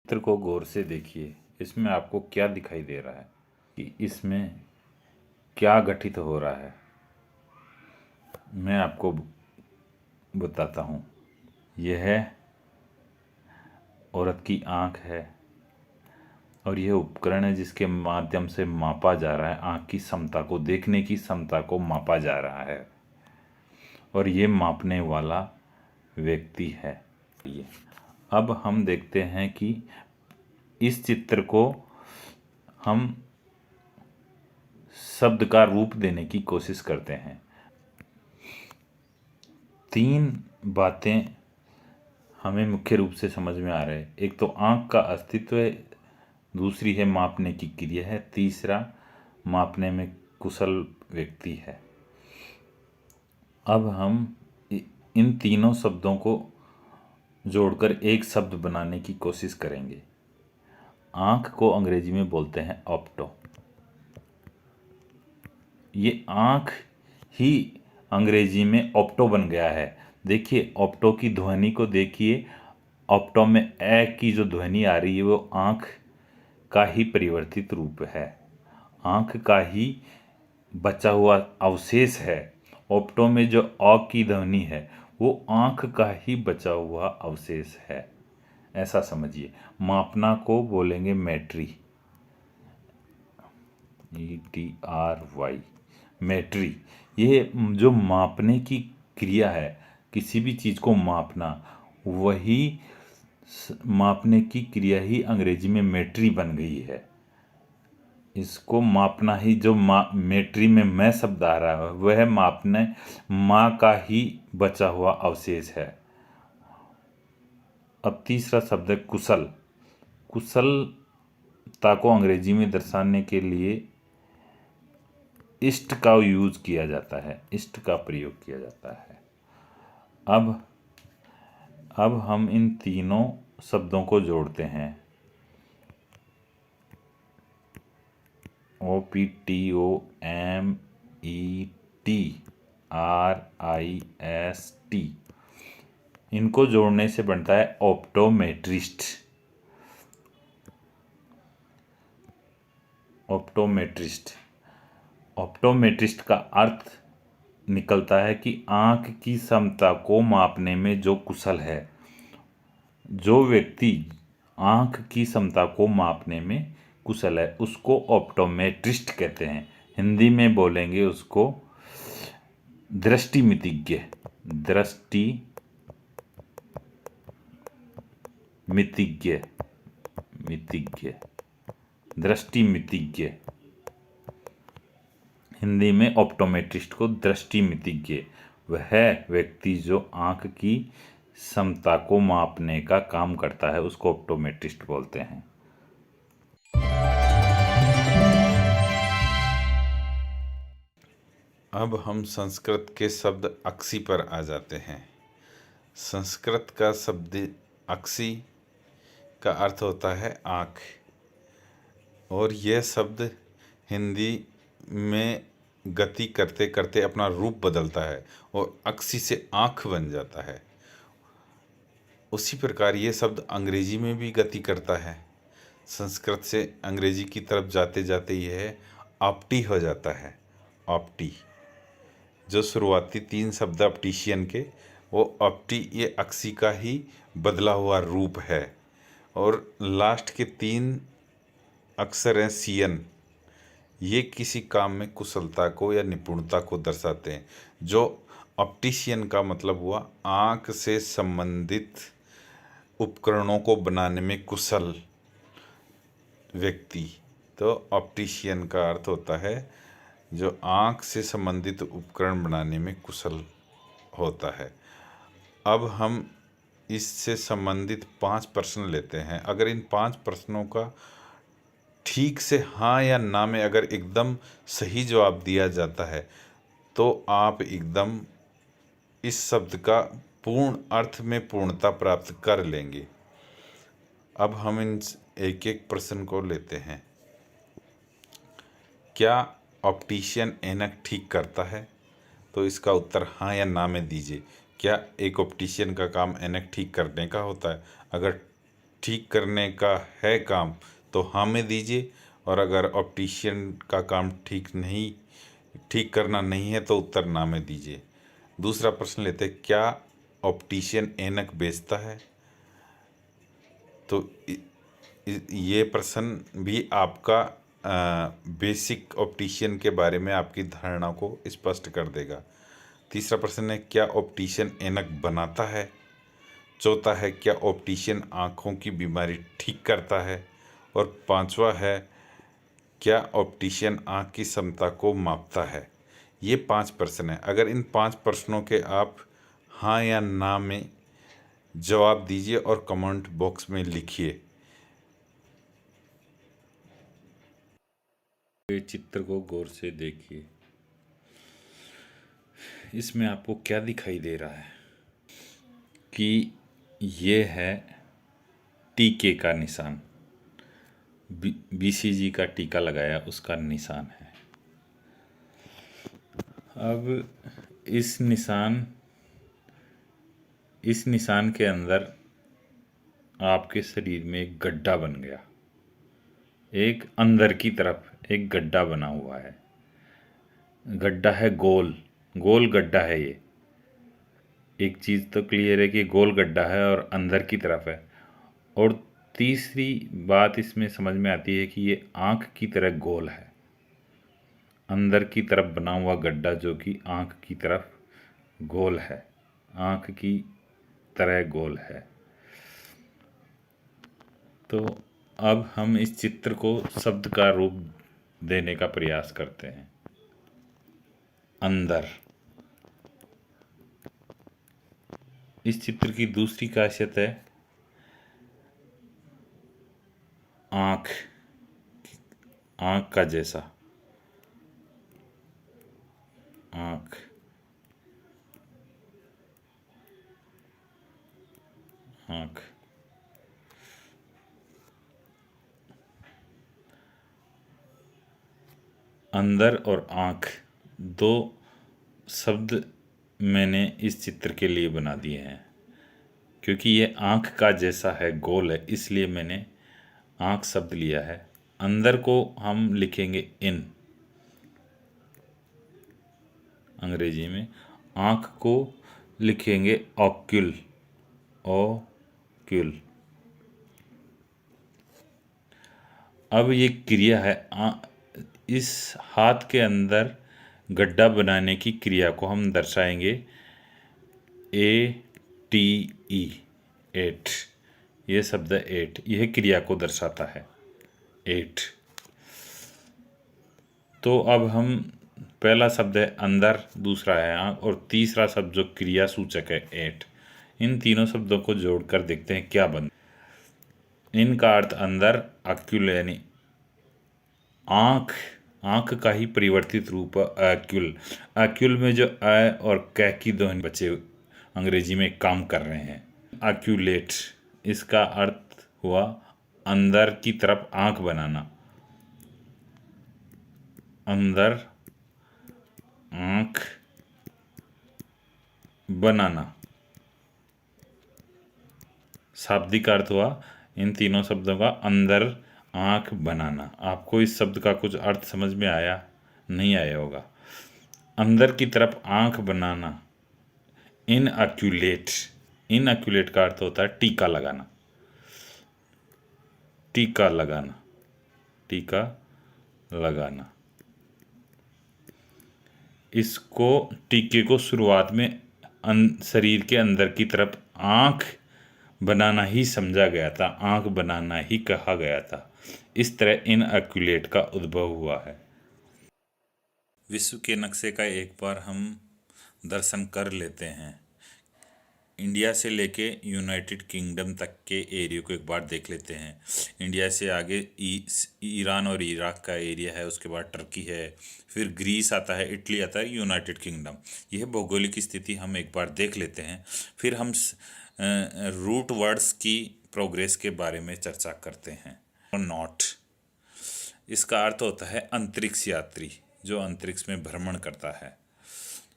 चित्र को गौर से देखिए। इसमें आपको क्या दिखाई दे रहा है कि इसमें क्या घटित हो रहा है। मैं आपको बताता हूँ। यह औरत की आंख है और यह उपकरण है जिसके माध्यम से मापा जा रहा है, आंख की क्षमता को, देखने की क्षमता को मापा जा रहा है। और ये मापने वाला व्यक्ति है। ये अब हम देखते हैं कि इस चित्र को हम शब्द का रूप देने की कोशिश करते हैं। 3 बातें हमें मुख्य रूप से समझ में आ रहे हैं। एक तो आंख का अस्तित्व है, दूसरी है मापने की क्रिया है, तीसरा मापने में कुशल व्यक्ति है। अब हम इन तीनों शब्दों को जोड़कर एक शब्द बनाने की कोशिश करेंगे। आंख को अंग्रेजी में बोलते हैं ऑप्टो। ये आंख ही अंग्रेजी में ऑप्टो बन गया है। देखिए ऑप्टो की ध्वनि को देखिए। ऑप्टो में ए की जो ध्वनि आ रही है वो आंख का ही परिवर्तित रूप है, आंख का ही बचा हुआ अवशेष है। ऑप्टो में जो अ की ध्वनि है वो आंख का ही बचा हुआ अवशेष है, ऐसा समझिए। मापना को बोलेंगे मेट्री, ETRY, मेट्री। ये जो मापने की क्रिया है, किसी भी चीज़ को मापना, वही मापने की क्रिया ही अंग्रेजी में मेट्री बन गई है। इसको मापना ही जो मेट्री में मैं शब्द आ रहा है वह मापने माँ का ही बचा हुआ अवशेष है। अब तीसरा शब्द है कुशल। कुशलता को अंग्रेजी में दर्शाने के लिए इष्ट का यूज किया जाता है, इष्ट का प्रयोग किया जाता है। अब हम इन तीनों शब्दों को जोड़ते हैं। OPTOMETRIST। इनको जोड़ने से बनता है ऑप्टोमेट्रिस्ट। ऑप्टोमेट्रिस्ट ऑप्टोमेट्रिस्ट का अर्थ निकलता है कि आंख की क्षमता को मापने में जो कुशल है। जो व्यक्ति आंख की क्षमता को मापने में कुशल है उसको ऑप्टोमेट्रिस्ट कहते हैं। हिंदी में बोलेंगे उसको दृष्टिमितिज्ञ। दृष्टिमितिज्ञ। हिंदी में ऑप्टोमेट्रिस्ट को दृष्टिमितिज्ञ, वह व्यक्ति जो आंख की क्षमता को मापने का काम करता है उसको ऑप्टोमेट्रिस्ट बोलते हैं। अब हम संस्कृत के शब्द अक्षी पर आ जाते हैं। संस्कृत का शब्द अक्षी का अर्थ होता है आँख, और यह शब्द हिंदी में गति करते करते अपना रूप बदलता है और अक्षी से आँख बन जाता है। उसी प्रकार ये शब्द अंग्रेजी में भी गति करता है। संस्कृत से अंग्रेजी की तरफ जाते जाते यह ऑप्टी हो जाता है। ऑप्टी, जो शुरुआती 3 शब्द ऑप्टिशियन के, वो ऑप्टी ये अक्षी का ही बदला हुआ रूप है। और लास्ट के 3 अक्षर हैं सियन, ये किसी काम में कुशलता को या निपुणता को दर्शाते हैं। जो ऑप्टिशियन का मतलब हुआ आँख से संबंधित उपकरणों को बनाने में कुशल व्यक्ति। तो ऑप्टिशियन का अर्थ होता है जो आँख से संबंधित उपकरण बनाने में कुशल होता है। अब हम इससे संबंधित 5 प्रश्न लेते हैं। अगर इन 5 प्रश्नों का ठीक से हाँ या ना में अगर एकदम सही जवाब दिया जाता है तो आप एकदम इस शब्द का पूर्ण अर्थ में पूर्णता प्राप्त कर लेंगे। अब हम इन एक एक प्रश्न को लेते हैं। क्या ऑप्टिशियन ऐनक ठीक करता है? तो इसका उत्तर हाँ या ना में दीजिए। क्या एक ऑप्टिशियन का काम ऐनक ठीक करने का होता है? अगर ठीक करने का है काम तो हाँ में दीजिए, और अगर ऑप्टिशियन का काम ठीक करना नहीं है तो उत्तर ना में दीजिए। दूसरा प्रश्न लेते हैं, क्या ऑप्टिशियन ऐनक बेचता है? तो ये प्रश्न भी आपका बेसिक ऑप्टिशियन के बारे में आपकी धारणा को स्पष्ट कर देगा। तीसरा प्रश्न है, क्या ऑप्टिशियन ऐनक बनाता है? चौथा है, क्या ऑप्टिशियन आँखों की बीमारी ठीक करता है? और पांचवा है, क्या ऑप्टिशियन आँख की क्षमता को मापता है? ये 5 प्रश्न हैं। अगर इन 5 प्रश्नों के आप हाँ या ना में जवाब दीजिए और कमेंट बॉक्स में लिखिए। ये चित्र को गौर से देखिए, इसमें आपको क्या दिखाई दे रहा है कि ये है टीके का निशान, बीसीजी का टीका लगाया उसका निशान है। अब इस निशान के अंदर आपके शरीर में एक गड्ढा बन गया, एक अंदर की तरफ एक गड्ढा बना हुआ है। गड्ढा है गोल गड्ढा है। ये एक चीज़ तो क्लियर है कि गोल गड्ढा है और अंदर की तरफ है। और तीसरी बात इसमें समझ में आती है कि ये आँख की तरह गोल है, अंदर की तरफ बना हुआ गड्ढा जो कि आँख की तरफ गोल है, आँख की तरह गोल है। तो अब हम इस चित्र को शब्द का रूप देने का प्रयास करते हैं। अंदर। इस चित्र की दूसरी खासियत है आँख, आँख का जैसा, आँख, आँख। अंदर और आँख दो शब्द मैंने इस चित्र के लिए बना दिए हैं, क्योंकि ये आँख का जैसा है, गोल है, इसलिए मैंने आँख शब्द लिया है। अंदर को हम लिखेंगे इन, अंग्रेजी में। आँख को लिखेंगे ऑक्यूल, ओक्यूल। अब ये क्रिया है, इस हाथ के अंदर गड्ढा बनाने की क्रिया को हम दर्शाएंगे ATE, एट। ये शब्द एट, यह क्रिया को दर्शाता है, एट। तो अब हम पहला शब्द है अंदर, दूसरा है आँख, और तीसरा शब्द जो क्रिया सूचक है एट। इन तीनों शब्दों को जोड़कर देखते हैं क्या बन। इनका अर्थ अंदर, अक्यूल यानी आँख, आँख का ही परिवर्तित रूप अक्यूल। अक्यूल में जो अ और क की ध्वनि बच्चे अंग्रेजी में काम कर रहे हैं। अक्यूलेट, इसका अर्थ हुआ अंदर की तरफ आँख बनाना, अंदर आँख बनाना। शाब्दिक अर्थ हुआ इन तीनों शब्दों का अंदर आँख बनाना। आपको इस शब्द का कुछ अर्थ समझ में आया, नहीं आया होगा। अंदर की तरफ आँख बनाना, इनअक्यूलेट। इनअक्यूलेट का अर्थ होता है टीका लगाना, टीका लगाना, टीका लगाना। इसको, टीके को शुरुआत में शरीर के अंदर की तरफ आँख बनाना ही समझा गया था, आँख बनाना ही कहा गया था। इस तरह इनअक्यूलेट का उद्भव हुआ है। विश्व के नक्शे का एक बार हम दर्शन कर लेते हैं। इंडिया से लेके यूनाइटेड किंगडम तक के एरिया को एक बार देख लेते हैं। इंडिया से आगे ईरान और इराक का एरिया है, उसके बाद टर्की है, फिर ग्रीस आता है, इटली आता है, यूनाइटेड किंगडम। यह भौगोलिक स्थिति हम एक बार देख लेते हैं। फिर हम रूट वर्ड्स की प्रोग्रेस के बारे में चर्चा करते हैं। नॉट, इसका अर्थ होता है अंतरिक्ष यात्री, जो अंतरिक्ष में भ्रमण करता है।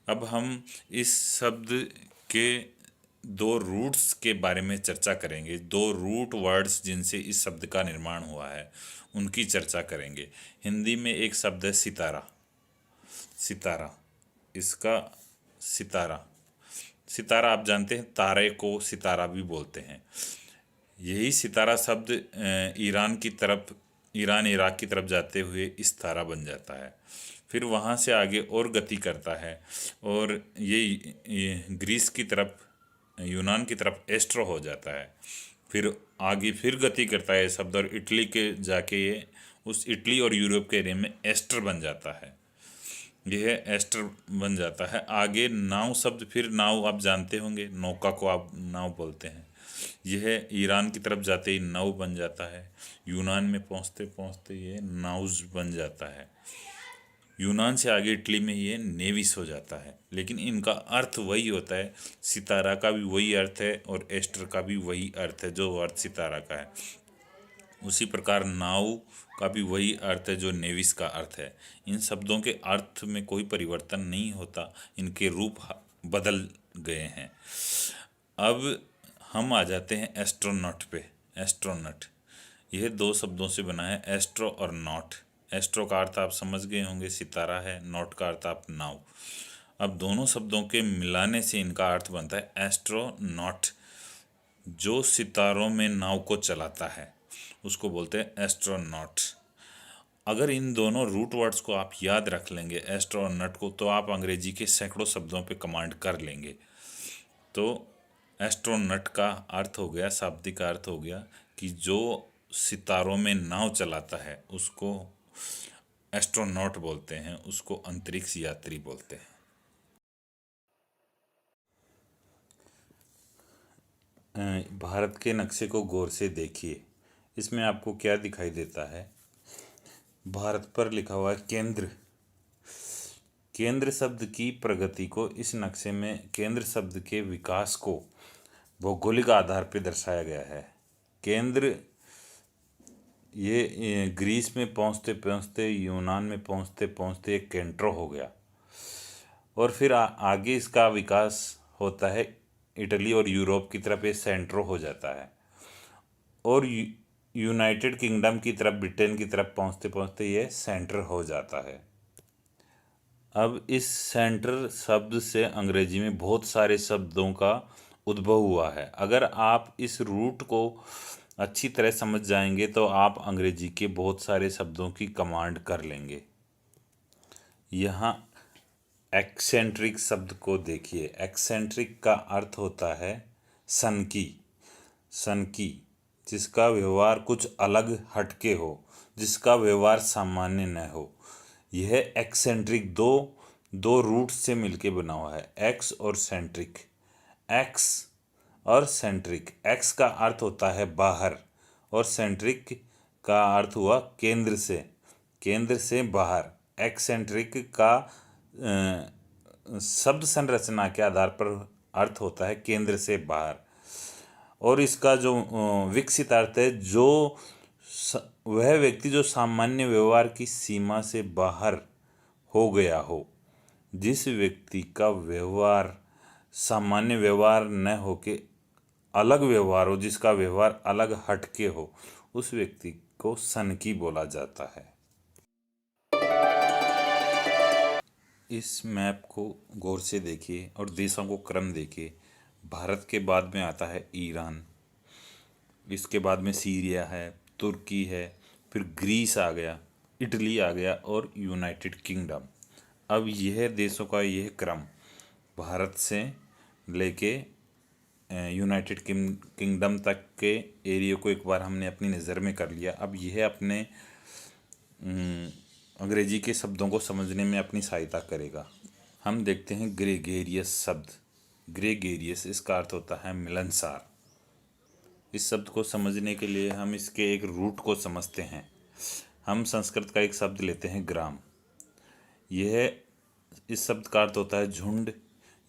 अब हम इस शब्द के दो रूट्स के बारे में चर्चा करेंगे। दो रूट वर्ड्स जिनसे इस शब्द का निर्माण हुआ है उनकी चर्चा करेंगे। हिंदी में एक शब्द है सितारा। सितारा, इसका सितारा, सितारा आप जानते हैं, तारे को सितारा भी बोलते हैं। यही सितारा शब्द ईरान की तरफ, ईरान इराक की तरफ जाते हुए इस तारा बन जाता है। फिर वहाँ से आगे और गति करता है और ये ग्रीस की तरफ, यूनान की तरफ एस्ट्रो हो जाता है। फिर आगे फिर गति करता है शब्द और इटली के जाके ये उस इटली और यूरोप के एरिया में एस्टर बन जाता है। यह एस्टर बन जाता है। आगे नाव शब्द, फिर नाव आप जानते होंगे, नौका को आप नाव बोलते हैं। यह ईरान की तरफ जाते ही नौ बन जाता है। यूनान में पहुंचते पहुंचते ये नाउज बन जाता है। यूनान से आगे इटली में ये नेविस हो जाता है। लेकिन इनका अर्थ वही होता है, सितारा का भी वही अर्थ है और एस्टर का भी वही अर्थ है जो अर्थ सितारा का है। उसी प्रकार नाव का भी वही अर्थ है जो नेविस का अर्थ है। इन शब्दों के अर्थ में कोई परिवर्तन नहीं होता, इनके रूप बदल गए हैं। अब हम आ जाते हैं एस्ट्रोनॉट पे। एस्ट्रोनॉट यह दो शब्दों से बना है, एस्ट्रो और नॉट। एस्ट्रो का अर्थ आप समझ गए होंगे, सितारा है। नॉट का अर्थ आप नाव। अब दोनों शब्दों के मिलाने से इनका अर्थ बनता है एस्ट्रोनॉट। जो सितारों में नाव को चलाता है उसको बोलते हैं एस्ट्रोनॉट। अगर इन दोनों रूट वर्ड्स को आप याद रख लेंगे, एस्ट्रो और नॉट को, तो आप अंग्रेजी के सैकड़ों शब्दों पे कमांड कर लेंगे। तो एस्ट्रोनॉट का अर्थ हो गया, शाब्दिक अर्थ हो गया कि जो सितारों में नाव चलाता है उसको एस्ट्रोनॉट बोलते हैं, उसको अंतरिक्ष यात्री बोलते हैं। भारत के नक्शे को गौर से देखिए। इसमें आपको क्या दिखाई देता है? भारत पर लिखा हुआ है केंद्र। केंद्र शब्द की प्रगति को इस नक्शे में केंद्र शब्द के विकास को भौगोलिक आधार पर दर्शाया गया है। केंद्र ये ग्रीस में पहुंचते पहुंचते, यूनान में पहुंचते पहुंचते एक केंट्रो हो गया और फिर आगे इसका विकास होता है इटली और यूरोप की तरफ, ये सेंट्रो हो जाता है और यूनाइटेड किंगडम की तरफ, ब्रिटेन की तरफ पहुंचते पहुंचते ये सेंटर हो जाता है। अब इस सेंटर शब्द से अंग्रेजी में बहुत सारे शब्दों का उद्भव हुआ है। अगर आप इस रूट को अच्छी तरह समझ जाएंगे तो आप अंग्रेजी के बहुत सारे शब्दों की कमांड कर लेंगे। यहाँ एक्सेंट्रिक शब्द को देखिए। एक्सेंट्रिक का अर्थ होता है सनकी। सनकी, जिसका व्यवहार कुछ अलग हटके हो, जिसका व्यवहार सामान्य न हो। यह एक्सेंट्रिक दो रूट से मिलके बना हुआ है, एक्स और सेंट्रिक। एक्स और सेंट्रिक, एक्स का अर्थ होता है बाहर और सेंट्रिक का अर्थ हुआ केंद्र से बाहर। एक्सेंट्रिक का शब्द संरचना के आधार पर अर्थ होता है केंद्र से बाहर और इसका जो विकसित अर्थ है, जो वह व्यक्ति जो सामान्य व्यवहार की सीमा से बाहर हो गया हो। जिस व्यक्ति का व्यवहार सामान्य व्यवहार न होके अलग व्यवहार हो, जिसका व्यवहार अलग हटके हो, उस व्यक्ति को सनकी बोला जाता है। इस मैप को गौर से देखिए और देशों को क्रम देखिए। भारत के बाद में आता है ईरान, इसके बाद में सीरिया है, तुर्की है, फिर ग्रीस आ गया, इटली आ गया और यूनाइटेड किंगडम। अब यह देशों का यह क्रम भारत से लेके यूनाइटेड किंगडम तक के एरिया को एक बार हमने अपनी नज़र में कर लिया। अब यह अपने अंग्रेजी के शब्दों को समझने में अपनी सहायता करेगा। हम देखते हैं ग्रेगेरियस शब्द। ग्रेगेरियस, इसका अर्थ होता है मिलनसार। इस शब्द को समझने के लिए हम इसके एक रूट को समझते हैं। हम संस्कृत का एक शब्द लेते हैं ग्राम। यह इस शब्द का अर्थ होता है झुंड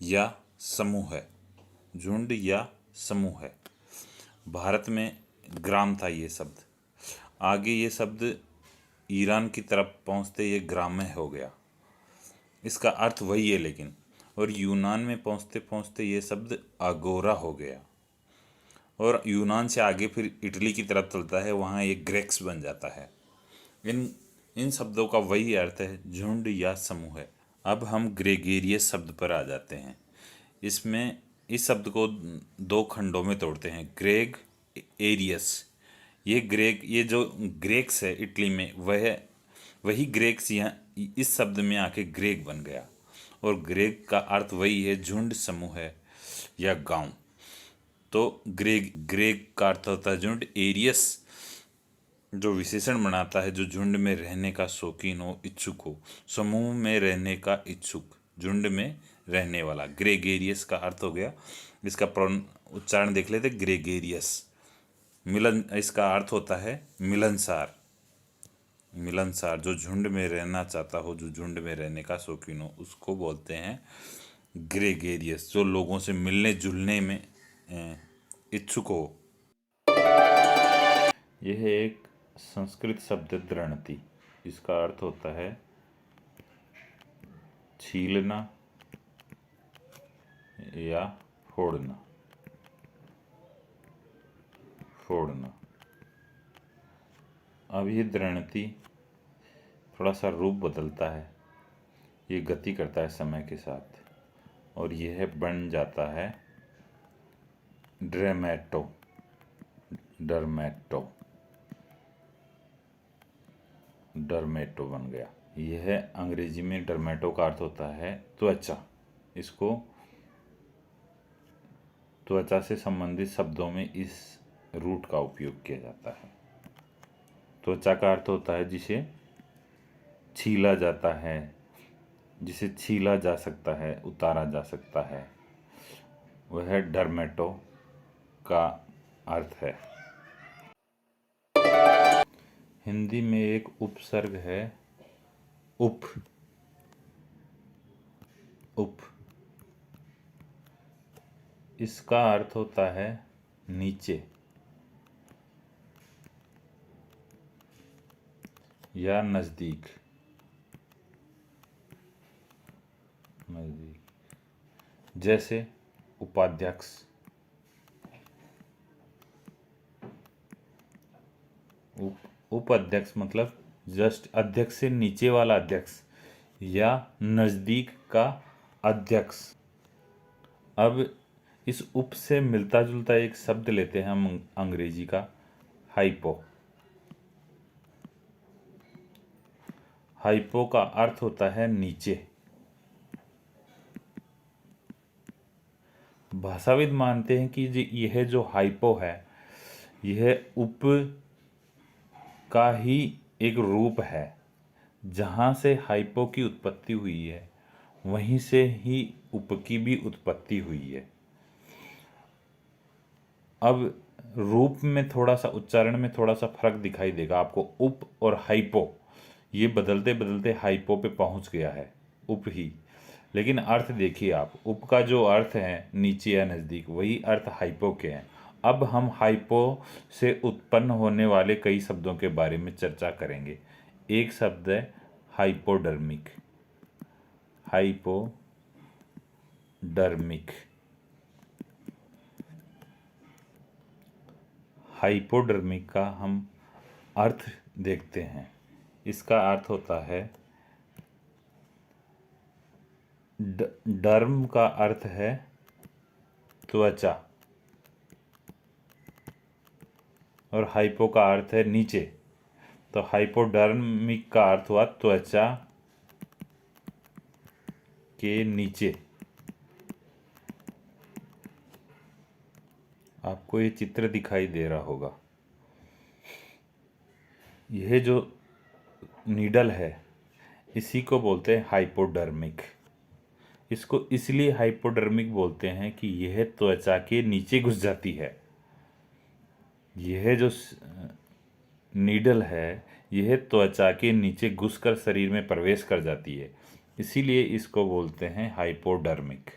या समूह है। झुंड या समूह है। भारत में ग्राम था ये शब्द। आगे ये शब्द ईरान की तरफ पहुंचते ये ग्राम्य हो गया। इसका अर्थ वही है, लेकिन और यूनान में पहुँचते पहुँचते ये शब्द आगोरा हो गया, और यूनान से आगे फिर इटली की तरफ चलता है, वहाँ एक ग्रेक्स बन जाता है। इन इन शब्दों का वही अर्थ है झुंड या समूह है। अब हम ग्रेगेरियस शब्द पर आ जाते हैं। इसमें इस शब्द को दो खंडों में तोड़ते हैं, ग्रेग, एरियस। ये जो ग्रेक्स है इटली में, वही ग्रेक्स यहाँ इस शब्द में आके ग्रेग बन गया, और ग्रेग का अर्थ वही है झुंड, समूह है या गांव। तो ग्रेग का अर्थ होता है झुंड। एरियस जो विशेषण बनाता है जो झुंड में रहने का शौकीन हो, इच्छुक हो, समूह में रहने का इच्छुक, झुंड में रहने वाला। ग्रेगेरियस का अर्थ हो गया, इसका उच्चारण देख लेते, ग्रेगेरियस। मिलन, इसका अर्थ होता है मिलनसार। मिलनसार, जो झुंड में रहना चाहता हो, जो झुंड में रहने का शौकीन हो, उसको बोलते हैं ग्रेगेरियस। जो लोगों से मिलने जुलने में इच्छुक हो। यह एक संस्कृत शब्द दृणति, इसका अर्थ होता है छीलना या फोड़ना। अब ये दृणति थोड़ा सा रूप बदलता है, ये गति करता है समय के साथ, और यह बन जाता है ड्रेमेटो, डरमेटो बन गया। यह अंग्रेजी में डरमेटो का अर्थ होता है त्वचा। इसको त्वचा से संबंधित शब्दों में इस रूट का उपयोग किया जाता है। त्वचा का अर्थ होता है जिसे छीला जाता है, जिसे छीला जा सकता है, उतारा जा सकता है, वह डरमेटो का अर्थ है। हिंदी में एक उपसर्ग है उप। इसका अर्थ होता है नीचे या नजदीक। जैसे उपाध्यक्ष, उपाध्यक्ष मतलब जस्ट अध्यक्ष से नीचे वाला अध्यक्ष या नजदीक का अध्यक्ष। अब इस उप से मिलता जुलता एक शब्द लेते हैं हम अंग्रेजी का, हाइपो। हाइपो का अर्थ होता है नीचे। भाषाविद मानते हैं कि यह जो हाइपो है, यह उप का ही एक रूप है। जहाँ से हाइपो की उत्पत्ति हुई है, वहीं से ही उप की भी उत्पत्ति हुई है। अब रूप में थोड़ा सा, उच्चारण में थोड़ा सा फर्क दिखाई देगा आपको। उप और हाइपो, ये बदलते बदलते हाइपो पे पहुंच गया है, उप ही। लेकिन अर्थ देखिए आप, उप का जो अर्थ है नीचे या नज़दीक, वही अर्थ हाइपो के हैं। अब हम हाइपो से उत्पन्न होने वाले कई शब्दों के बारे में चर्चा करेंगे। एक शब्द है हाइपोडर्मिक। हाइपोडर्मिक का हम अर्थ देखते हैं। इसका अर्थ होता है, डर्म का अर्थ है त्वचा, और हाइपो का अर्थ है नीचे। तो हाइपोडर्मिक का अर्थ हुआ त्वचा के नीचे। आपको ये चित्र दिखाई दे रहा होगा। यह जो नीडल है, इसी को बोलते हैं हाइपोडर्मिक। इसको इसलिए हाइपोडर्मिक बोलते हैं कि यह त्वचा के नीचे घुस जाती है। यह जो नीडल है, यह त्वचा के नीचे घुसकर शरीर में प्रवेश कर जाती है, इसीलिए इसको बोलते हैं हाइपोडर्मिक।